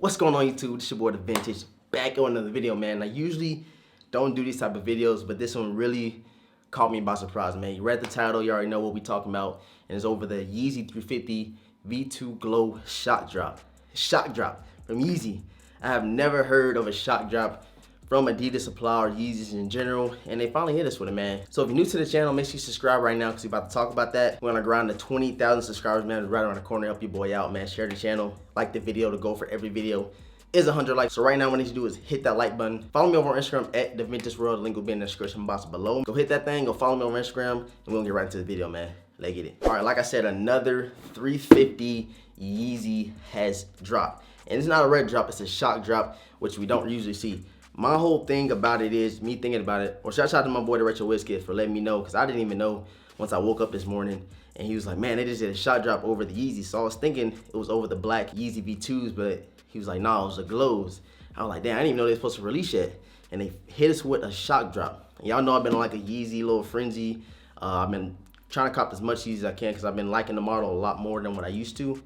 What's going on YouTube? It's your boy The Vintage, back on another video, man. I usually don't do these type of videos, but this one really caught me by surprise, man. You read the title, you already know what we talking about, and it's over the Yeezy 350 V2 Glow shock drop. Shock drop from Yeezy. I have never heard of a shock drop from Adidas Supply or Yeezys in general, and they finally hit us with it, man. So if you're new to the channel, make sure you subscribe right now because we're about to talk about that. We're gonna grind to 20,000 subscribers, man. It's right around the corner. Help your boy out, man. Share the channel, like the video. To go for every video is 100 likes. So right now what you need to do is hit that like button. Follow me over on Instagram at The Vintage World. The link will be in the description box below. Go hit that thing, go follow me on Instagram, and we're gonna get right into the video, man. Let's get it. All right, like I said, another 350 Yeezy has dropped. And it's not a red drop, it's a shock drop, which we don't usually see. My whole thing about it is me thinking about it, or shout out to my boy the Retro Whiskey for letting me know, because I didn't even know once I woke up this morning, and he was like, man, they just did a shot drop over the Yeezy. So I was thinking it was over the black Yeezy V2s, but he was like, nah, it was the glows. I was like, damn, I didn't even know they were supposed to release yet. And they hit us with a shock drop. Y'all know I've been on like a Yeezy little frenzy. I've been trying to cop as much Yeezy as I can because I've been liking the model a lot more than what I used to.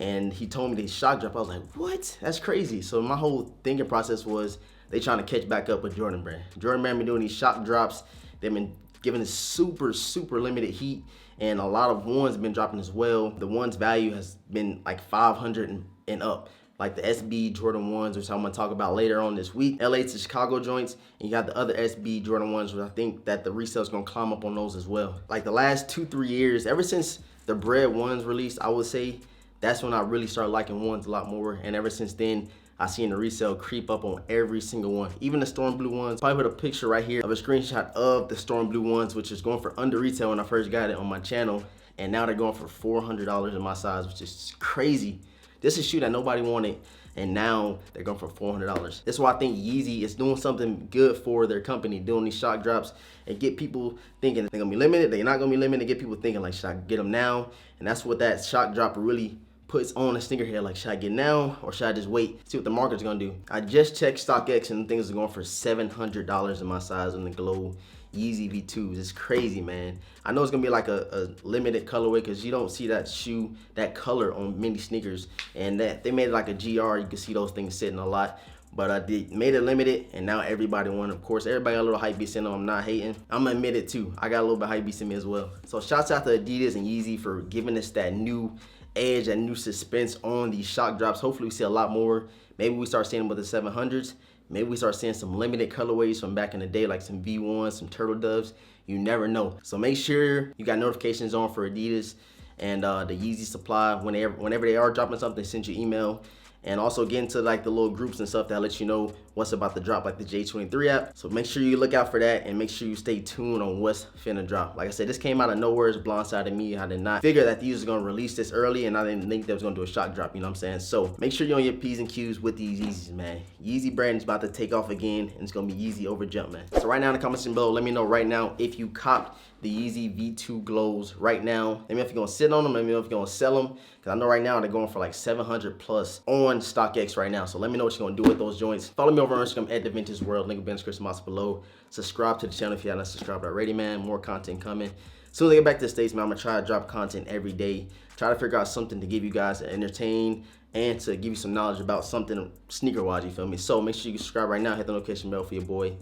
And he told me they shock drop. I was like, what? That's crazy. So my whole thinking process was, they trying to catch back up with Jordan Brand. Jordan Brand been doing these shock drops. They've been giving us super limited heat, and a lot of ones have been dropping as well. The ones value has been like 500 and up, like the SB Jordan 1s, which I'm gonna talk about later on this week. LA to Chicago joints, and you got the other SB Jordan 1s, which I think that the resale's gonna climb up on those as well. Like the last 2-3 years, ever since the Bread 1s released, I would say that's when I really started liking ones a lot more, and ever since then, I seen the resale creep up on every single one. Even the Storm Blue ones. Probably put a picture right here of a screenshot of the Storm Blue ones, which is going for under retail when I first got it on my channel. And now they're going for $400 in my size, which is crazy. This is a shoe that nobody wanted, and now they're going for $400. That's why I think Yeezy is doing something good for their company, doing these shock drops and get people thinking they're gonna be limited, they're not gonna be limited, get people thinking like, should I get them now? And that's what that shock drop really puts on a sneakerhead, like, should I get now or should I just wait, see what the market's gonna do? I just checked StockX and things are going for $700 in my size on the Glow Yeezy V2s. It's crazy, man. I know it's gonna be like a limited colorway because you don't see that shoe, that color on many sneakers, and that they made it like a GR. You can see those things sitting a lot. But they made it limited, and now everybody won. Of course, everybody got a little hype beast in them. I'm not hating. I'm gonna admit it too. I got a little bit hype beast in me as well. So shouts out to Adidas and Yeezy for giving us that new edge and new suspense on these shock drops. Hopefully we see a lot more. Maybe we start seeing them with the 700s. Maybe we start seeing some limited colorways from back in the day, like some V1s, some Turtle Doves. You never know. So make sure you got notifications on for Adidas and the Yeezy Supply. Whenever they are dropping something, send you email. And also get into like the little groups and stuff that let you know what's about to drop, like the J23 app. So make sure you look out for that and make sure you stay tuned on what's finna drop. Like I said, this came out of nowhere. It's blindsided me. I did not figure that these was gonna release this early, and I didn't think they was gonna do a shock drop, you know what I'm saying? So make sure you're on your P's and Q's with these Yeezys, man. Yeezy brand is about to take off again, and it's gonna be Yeezy over Jumpman. So right now in the comments below, let me know right now if you copped the Yeezy V2 Glows right now. Let me know if you're gonna sit on them, let me know if you're gonna sell them, because I know right now they're going for like 700 plus on StockX right now. So let me know what you're gonna do with those joints. Follow me over on Instagram at The Vintage World, link will be in the description box below. Subscribe to the channel if you haven't subscribed already, man. More content coming. As soon as I get back to the States, man, I'm gonna try to drop content every day. Try to figure out something to give you guys to entertain and to give you some knowledge about something sneaker-wise, you feel me? So make sure you subscribe right now, hit the notification bell for your boy.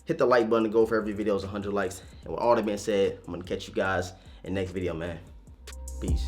Hit the like button to go for every video is 100 likes. And with all that being said, I'm gonna catch you guys in the next video, man. Peace.